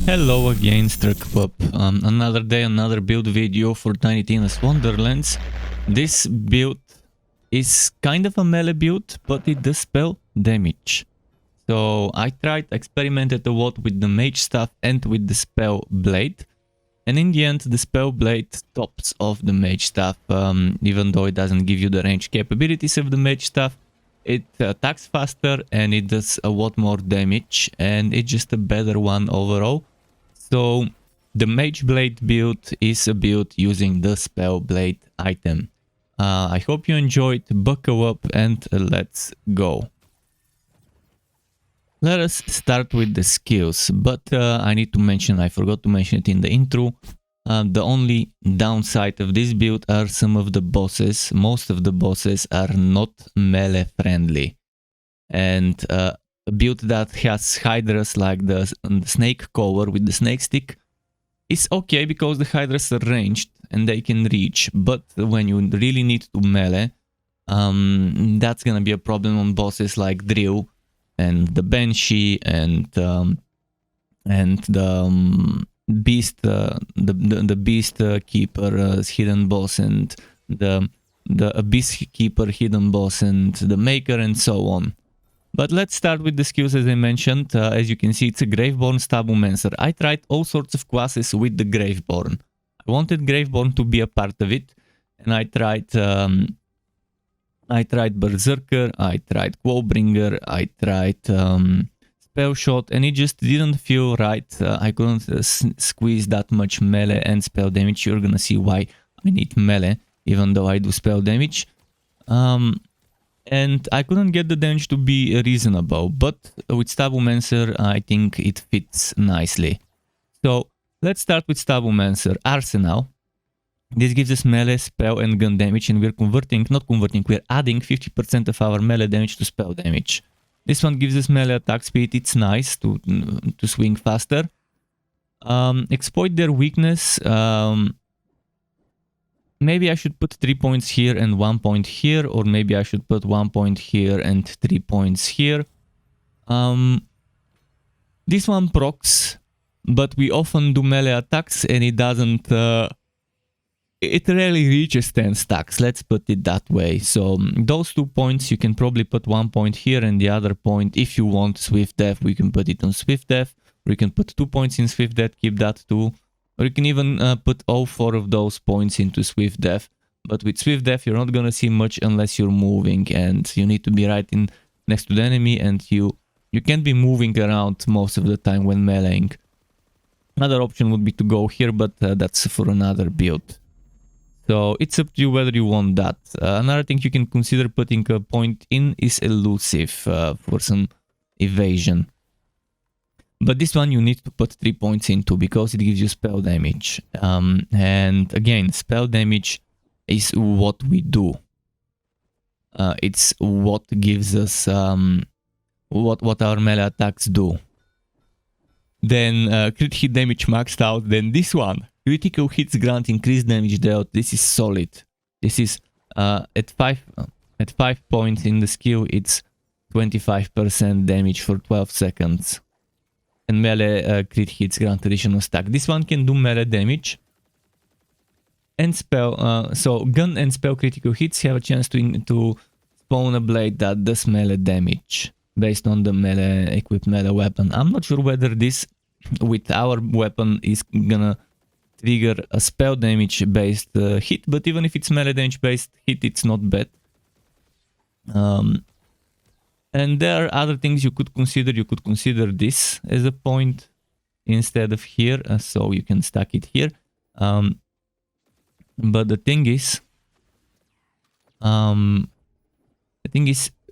Hello again, Struckpup. Another day, another build video for Tiny Tina's Wonderlands. This build is kind of a melee build, but it does spell damage. So I experimented a lot with the Mageblade and with the Spell Blade. And in the end, the Spell Blade tops off the Mageblade, even though it doesn't give you the range capabilities of the Mageblade. It attacks faster and it does a lot more damage, and it's just a better one overall. So the Mageblade build is a build using the Spell Blade item. I hope you enjoyed, buckle up and let's go. Let us start with the skills, but I need to mention, I forgot to mention it in the intro, the only downside of this build are some of the bosses. Most of the bosses are not melee friendly. And a build that has hydras like the snake cover with the snake stick is okay because the hydras are ranged and they can reach, but when you really need to melee, that's gonna be a problem on bosses like Dryl and the Banshee and the beast, the beast keeper hidden boss, and the abyss keeper hidden boss, and the maker, and so on. But let's start with the skills. As I mentioned. As you can see, it's a Graveborn Stabbomancer. I tried all sorts of classes with the Graveborn. I wanted Graveborn to be a part of it, and I tried Berserker, I tried Quobringer, I tried Spell Shot, and it just didn't feel right. I couldn't squeeze that much melee and spell damage. You're gonna see why I need melee, even though I do spell damage. And I couldn't get the damage to be reasonable, but with Stabbomancer, I think it fits nicely. So let's start with Stabbomancer. Arsenal. This gives us melee, spell, and gun damage, and we're we're adding 50% of our melee damage to spell damage. This one gives us melee attack speed. It's nice to swing faster. Exploit their weakness. Maybe I should put 3 points here and 1 point here, or maybe I should put 1 point here and 3 points here. This one procs, but we often do melee attacks and it doesn't... it rarely reaches 10 stacks, let's put it that way. So those 2 points, you can probably put 1 point here, and the other point, if you want Swift Death, we can put it on Swift Death, or you can put 2 points in Swift Death, keep that too. Or you can even put all 4 of those points into Swift Death. But with Swift Death, you're not gonna see much unless you're moving, and you need to be right in next to the enemy, and you can't be moving around most of the time when meleeing. Another option would be to go here, but that's for another build. So it's up to you whether you want that. Another thing you can consider putting a point in is elusive for some evasion. But this one you need to put 3 points into because it gives you spell damage. And again, spell damage is what we do. It's what gives us what our melee attacks do. Then crit hit damage maxed out. Then this one, critical hits grant increased damage dealt. This is solid. This is at 5 points in the skill. It's 25% damage for 12 seconds. And melee crit hits grant additional stack. This one can do melee damage and spell. So gun and spell critical hits have a chance to spawn a blade that does melee damage based on the melee equipped melee weapon. I'm not sure whether this with our weapon is gonna trigger a spell damage based hit, but even if it's melee damage based hit, it's not bad. And there are other things you could consider. You could consider this as a point instead of here, so you can stack it here. But the thing is,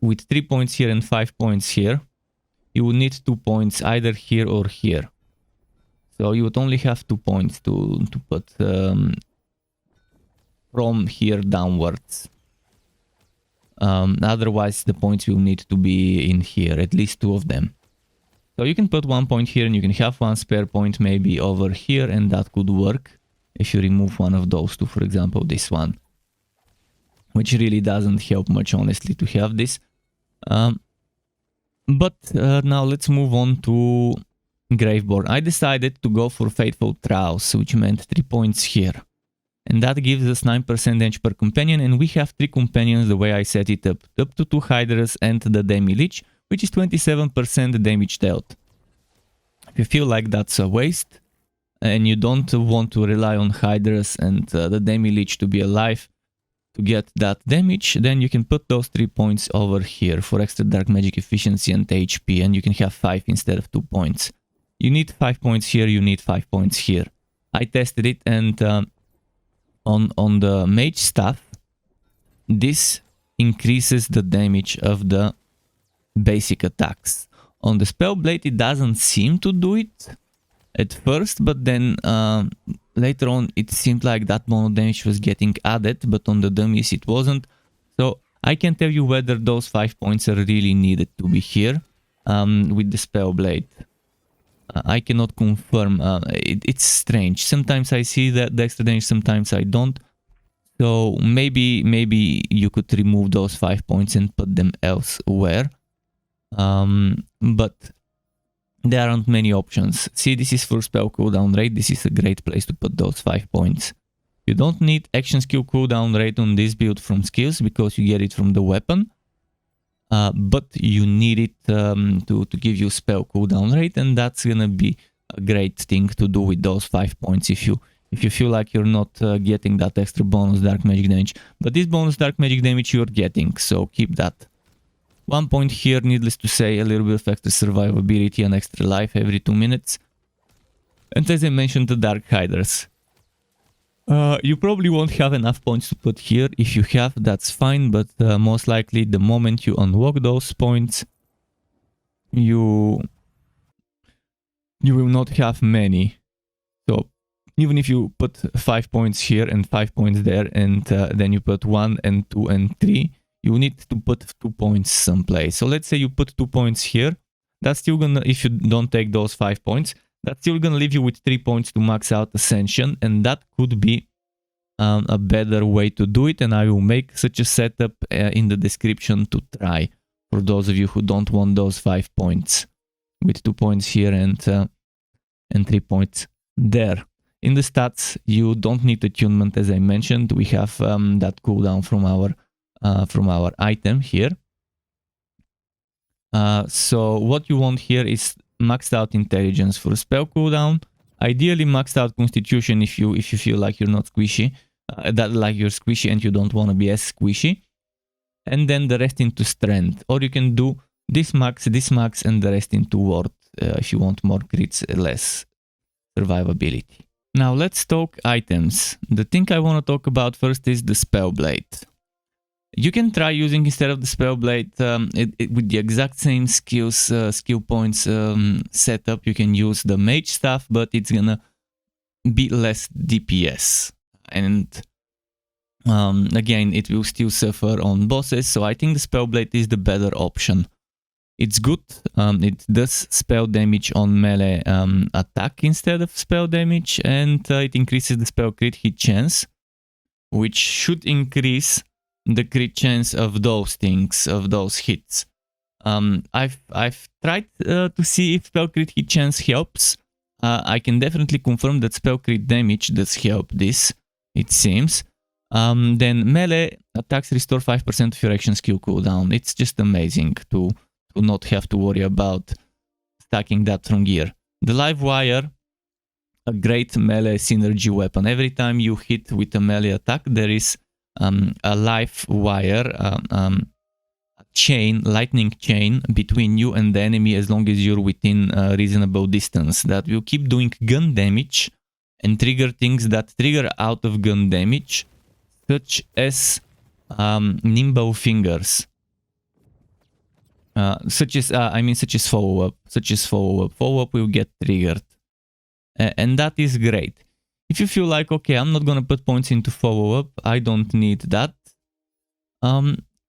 with 3 points here and 5 points here, you would need 2 points either here or here. So you would only have 2 points to put from here downwards. Otherwise, the points will need to be in here, at least 2 of them. So you can put 1 point here, and you can have 1 spare point maybe over here, and that could work if you remove one of those 2, for example, this one. Which really doesn't help much, honestly, to have this. But now let's move on to Graveborn. I decided to go for Fateful Trowels, which meant 3 points here. And that gives us 9% damage per companion, and we have 3 companions the way I set it up to 2 Hydras and the Demi-Lich, which is 27% damage dealt. If you feel like that's a waste, and you don't want to rely on Hydras and the Demi-Lich to be alive to get that damage, then you can put those 3 points over here for extra dark magic efficiency and HP, and you can have 5 instead of 2 points. You need 5 points here, you need 5 points here. I tested it, and on the mage staff, this increases the damage of the basic attacks. On the spell blade, it doesn't seem to do it at first, but then later on it seemed like that mono damage was getting added, but on the dummies it wasn't. So I can't tell you whether those 5 points are really needed to be here with the spell blade. I cannot confirm. It's strange. Sometimes I see that the extra damage, sometimes I don't. So maybe you could remove those 5 points and put them elsewhere. But there aren't many options. See, this is for spell cooldown rate. This is a great place to put those 5 points. You don't need action skill cooldown rate on this build from skills because you get it from the weapon. But you need it to give you spell cooldown rate, and that's gonna be a great thing to do with those 5 points if you feel like you're not getting that extra bonus dark magic damage. But this bonus dark magic damage you're getting, so keep that. 1 point here, needless to say, a little bit of extra survivability and extra life every 2 minutes. And as I mentioned, the Dark Hydras. You probably won't have enough points to put here. If you have, that's fine, but most likely the moment you unlock those points, you will not have many. So even if you put 5 points here and 5 points there, and then you put 1 and 2 and 3, you need to put 2 points someplace. So let's say you put 2 points here. That's still gonna, if you don't take those 5 points, that's still gonna leave you with 3 points to max out Ascension, and that could be a better way to do it, and I will make such a setup in the description to try for those of you who don't want those 5 points, with 2 points here and 3 points there. In the stats, you don't need attunement, as I mentioned. We have that cooldown from our item here. So what you want here is maxed out intelligence for spell cooldown. Ideally maxed out constitution if you feel like you're not squishy, like you're squishy and you don't want to be as squishy. And then the rest into strength. Or you can do this max, and the rest into ward if you want more crits, less survivability. Now let's talk items. The thing I want to talk about first is the spell blade. You can try using, instead of the spell blade, with the exact same skills, skill points setup, you can use the mage staff, but it's gonna be less DPS. And again, it will still suffer on bosses, so I think the spell blade is the better option. It's good, it does spell damage on melee attack instead of spell damage, and it increases the spell crit hit chance, which should increase the crit chance of those things, of those hits. I've tried to see if spell crit hit chance helps. I can definitely confirm that spell crit damage does help this, it seems. Then melee attacks restore 5% of your action skill cooldown. It's just amazing to not have to worry about stacking that from gear. The live wire, a great melee synergy weapon. Every time you hit with a melee attack, there is a live wire, a chain, lightning chain between you and the enemy as long as you're within a reasonable distance. That will keep doing gun damage and trigger things that trigger out of gun damage, such as nimble fingers. Such as follow-up. Follow-up will get triggered. And that is great. If you feel like, okay, I'm not gonna put points into follow-up, I don't need that.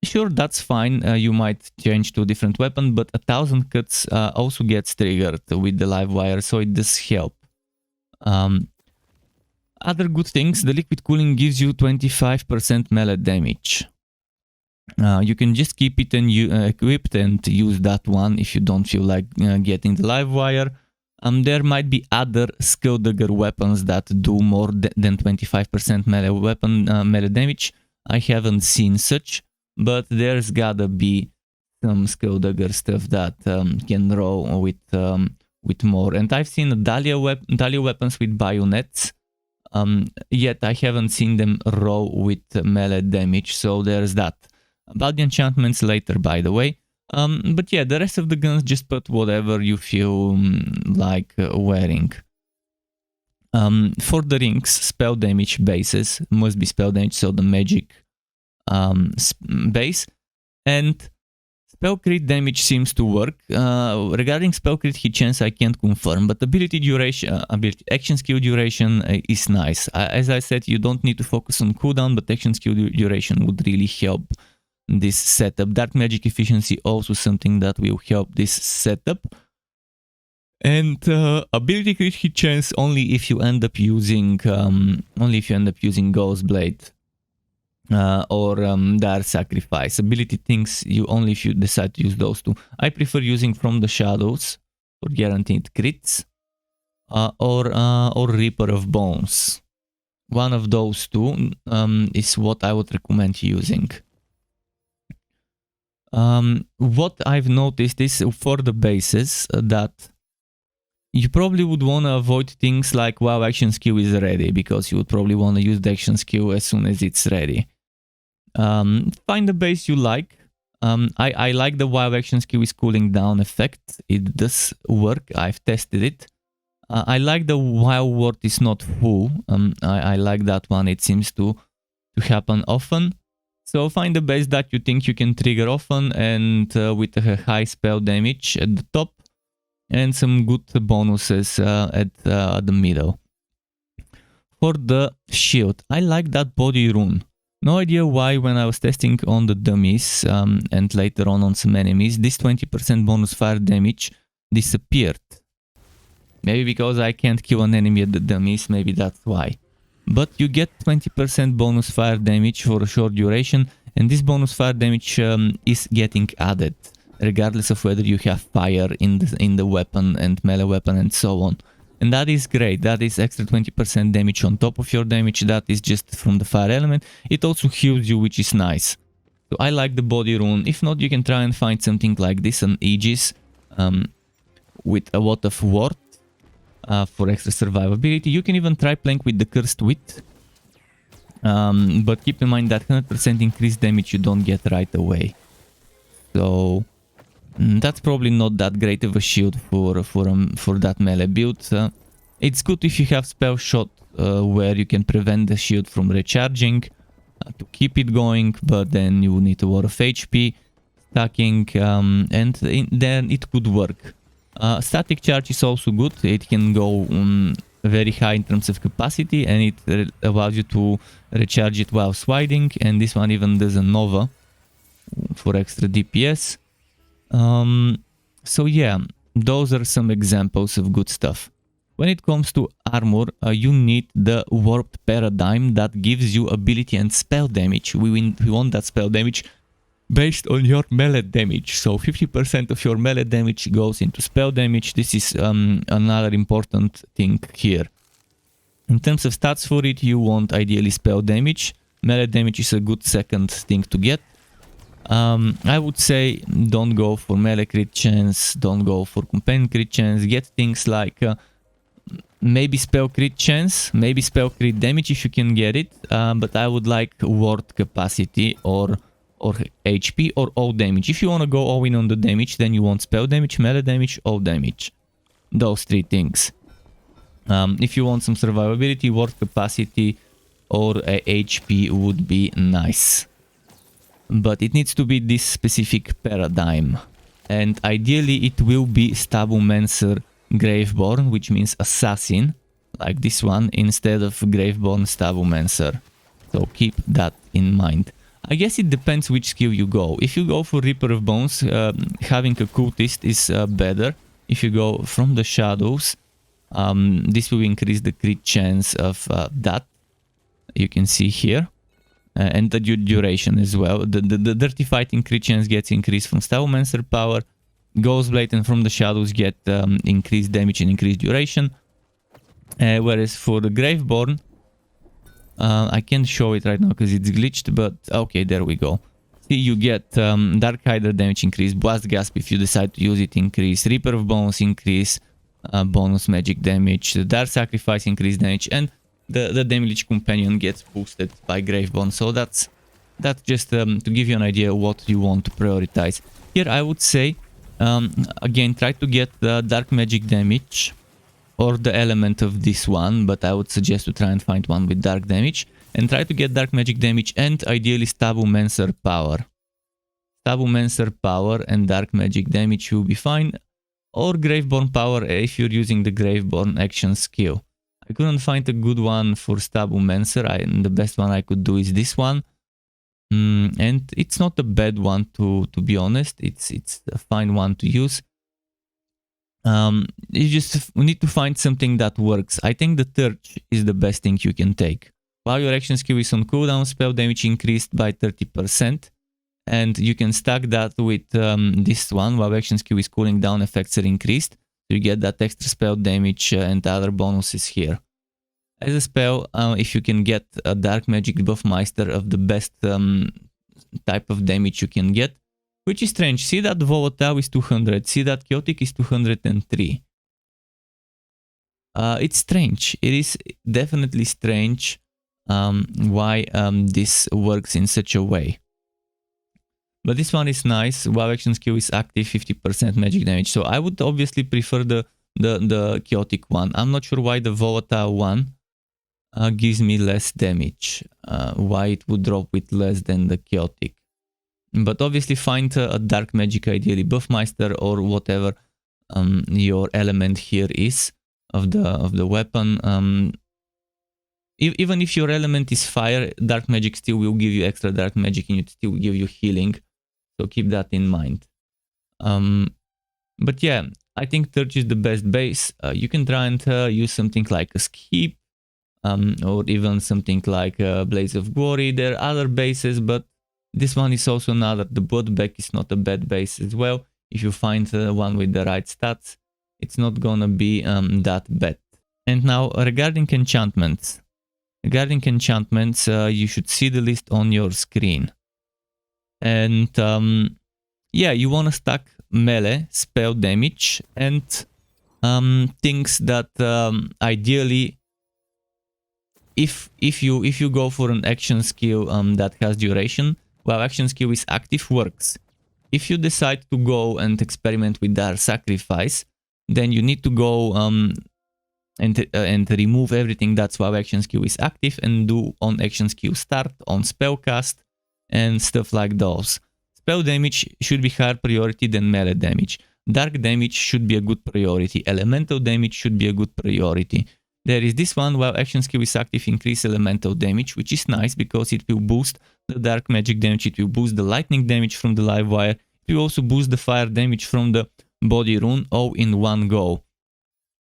Sure, that's fine. You might change to a different weapon, but 1000 cuts also gets triggered with the live wire, so it does help. Other good things, the liquid cooling gives you 25% melee damage. You can just keep it and equipped and use that one if you don't feel like getting the live wire. There might be other Skulldugger weapons that do more than 25% melee damage. I haven't seen such, but there's gotta be some Skulldugger stuff that can roll with more. And I've seen Dahlia weapons with bayonets, yet I haven't seen them roll with melee damage, so there's that. About the enchantments later, by the way. But yeah, the rest of the guns, just put whatever you feel like wearing. For the rings, spell damage bases must be spell damage, so the magic base. And spell crit damage seems to work. Regarding spell crit hit chance, I can't confirm, but ability duration, action skill duration is nice. As I said, you don't need to focus on cooldown, but action skill duration would really help this setup. Dark magic efficiency also something that will help this setup. And ability crit hit chance only if you end up using Ghost Blade or Dire Sacrifice. Ability things you only if you decide to use those two. I prefer using From the Shadows for guaranteed crits or Reaper of Bones. One of those two is what I would recommend using. What I've noticed is for the bases that you probably would want to avoid things like wow, action skill is ready, because you would probably want to use the action skill as soon as it's ready. Find the base you like. I like the wow, action skill is cooling down effect. It does work. I've tested it. I like the wow word is not full. I like that one. It seems to happen often. So find the base that you think you can trigger often and with a high spell damage at the top and some good bonuses at the middle. For the shield, I like that body rune. No idea why when I was testing on the dummies and later on some enemies, this 20% bonus fire damage disappeared. Maybe because I can't kill an enemy at the dummies, maybe that's why. But you get 20% bonus fire damage for a short duration, and this bonus fire damage is getting added, regardless of whether you have fire in the weapon and melee weapon and so on. And that is great. That is extra 20% damage on top of your damage. That is just from the fire element. It also heals you, which is nice. So I like the body rune. If not, you can try and find something like this, an Aegis with a lot of ward. For extra survivability. You can even try playing with the Cursed Wit, but keep in mind that 100% increased damage you don't get right away. So that's probably not that great of a shield for that melee build. It's good if you have spell shot where you can prevent the shield from recharging to keep it going, but then you need a lot of HP, stacking, and then it could work. Static charge is also good. It can go very high in terms of capacity, and it allows you to recharge it while sliding, and this one even does a Nova for extra DPS. So yeah, those are some examples of good stuff. When it comes to armor, you need the Warped Paradigm that gives you ability and spell damage. We want that spell damage based on your melee damage, so 50% of your melee damage goes into spell damage. This is another important thing here. In terms of stats for it, you want ideally spell damage. Melee damage is a good second thing to get. I would say don't go for melee crit chance, don't go for companion crit chance, get things like maybe spell crit chance, maybe spell crit damage if you can get it, but I would like ward capacity or HP or all damage. If you want to go all in on the damage, then you want spell damage, melee damage, all damage. Those three things. If you want some survivability, ward capacity or HP would be nice. But it needs to be this specific paradigm. And ideally it will be Stabbomancer+Graveborn, which means assassin, like this one, instead of Graveborn Stabbomancer. So keep that in mind. I guess it depends which skill you go. If you go for Reaper of Bones, having a cultist is better. If you go From the Shadows, this will increase the crit chance of that. You can see here. And the duration as well. The Dirty Fighting crit chance gets increased from Stabbomancer power. Ghostblade and From the Shadows get increased damage and increased duration. Whereas for the Graveborn, I can't show it right now because it's glitched, but okay, there we go. See, you get Dark Hider damage increase, Blast Gasp if you decide to use it increase, Reaper of Bones increase, bonus magic damage, the Dark Sacrifice increase damage, and the Damage Companion gets boosted by Graveborn. So that's just to give you an idea what you want to prioritize. Here I would say, again, try to get the Dark Magic damage or the element of this one, but I would suggest to try and find one with dark damage, and try to get dark magic damage and ideally Stabbomancer power. Stabbomancer power and dark magic damage will be fine, or Graveborn power if you're using the Graveborn action skill. I couldn't find a good one for Stabbomancer, the best one I could do is this one. And it's not a bad one to be honest, it's a fine one to use. You just need to find something that works. I think the Torch is the best thing you can take. While your action skill is on cooldown, spell damage increased by 30%, and you can stack that with this one. While action skill is cooling down, effects are increased. You get that extra spell damage and other bonuses here. As a spell, if you can get a Dark Magic Buffmeister of the best type of damage you can get, which is strange. See that Volatile is 200, see that Chaotic is 203. It's strange. It is definitely strange why this works in such a way. But this one is nice. While action skill is active, 50% magic damage. So I would obviously prefer the Chaotic one. I'm not sure why the Volatile one gives me less damage. Why it would drop with less than the Chaotic. But obviously find a dark magic, ideally Buffmeister or whatever your element here is of the weapon. Even if your element is fire, dark magic still will give you extra dark magic and it still give you healing. So keep that in mind. But yeah, I think Torch is the best base. You can try and use something like a Skip or even something like Blaze of Glory. There are other bases, but this one is also another. The Bloodback is not a bad base as well. If you find one with the right stats, it's not gonna be that bad. And now regarding enchantments. Regarding enchantments, you should see the list on your screen. And yeah, you wanna stack melee, spell damage, and things that ideally, if you go for an action skill that has duration, while action skill is active, works. If you decide to go and experiment with Dark Sacrifice, then you need to go and remove everything that's while action skill is active and do on action skill start, on spellcast, and stuff like those. Spell damage should be higher priority than melee damage. Dark damage should be a good priority. Elemental damage should be a good priority. There is this one, while action skill is active, increase elemental damage, which is nice because it will boost the dark magic damage, it will boost the lightning damage from the live wire, it will also boost the fire damage from the body rune, all in one go.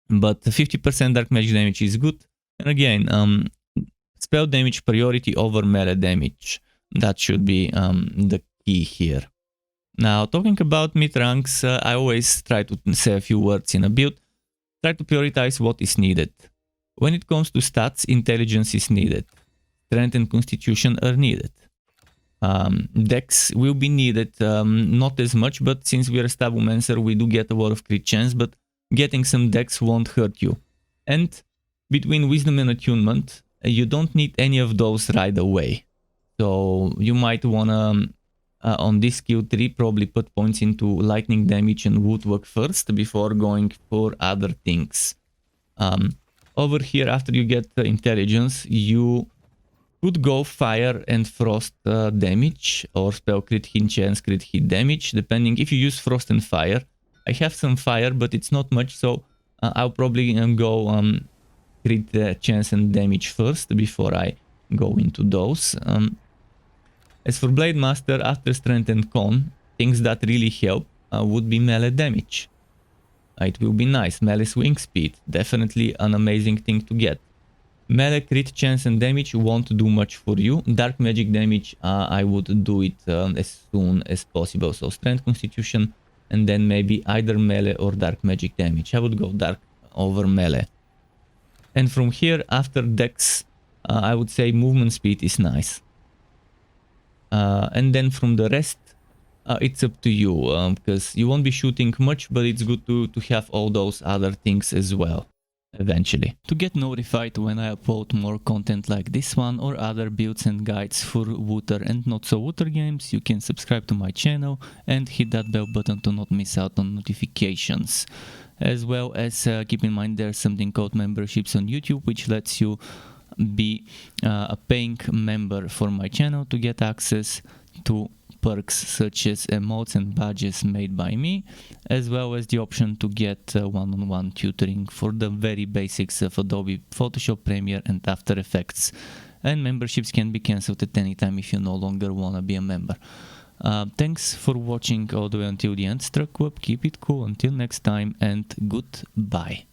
But 50% dark magic damage is good. And again, spell damage priority over melee damage. That should be the key here. Now, talking about mid ranks, I always try to say a few words in a build. Try to prioritize what is needed. When it comes to stats, intelligence is needed. Strength and constitution are needed. Dex will be needed, not as much, but since we are a Stabbomancer, we do get a lot of crit chance, but getting some dex won't hurt you. And between wisdom and attunement, you don't need any of those right away. So you might wanna, on this skill tree, probably put points into lightning damage and woodwork first before going for other things. Over here, after you get the intelligence, you could go fire and frost damage, or spell crit hit chance, crit hit damage, depending if you use frost and fire. I have some fire, but it's not much, so I'll probably go crit chance and damage first before I go into those. As for Blade Master, after strength and con, things that really help would be melee damage. It will be nice. Melee swing speed, definitely an amazing thing to get. Melee crit chance and damage won't do much for you. Dark magic damage, I would do it as soon as possible. So strength, constitution, and then maybe either melee or dark magic damage. I would go dark over melee. And from here, after dex, I would say movement speed is nice. And then from the rest, it's up to you, because you won't be shooting much, but it's good to have all those other things as well, eventually. To get notified when I upload more content like this one or other builds and guides for Wooter and not so Wooter games, you can subscribe to my channel and hit that bell button to not miss out on notifications. As well as keep in mind there's something called memberships on YouTube, which lets you be a paying member for my channel to get access to perks such as emotes and badges made by me, as well as the option to get one-on-one tutoring for the very basics of Adobe Photoshop, Premiere and After Effects. And memberships can be cancelled at any time if you no longer want to be a member. Thanks for watching all the way until the end. Struck up, keep it cool until next time, and goodbye.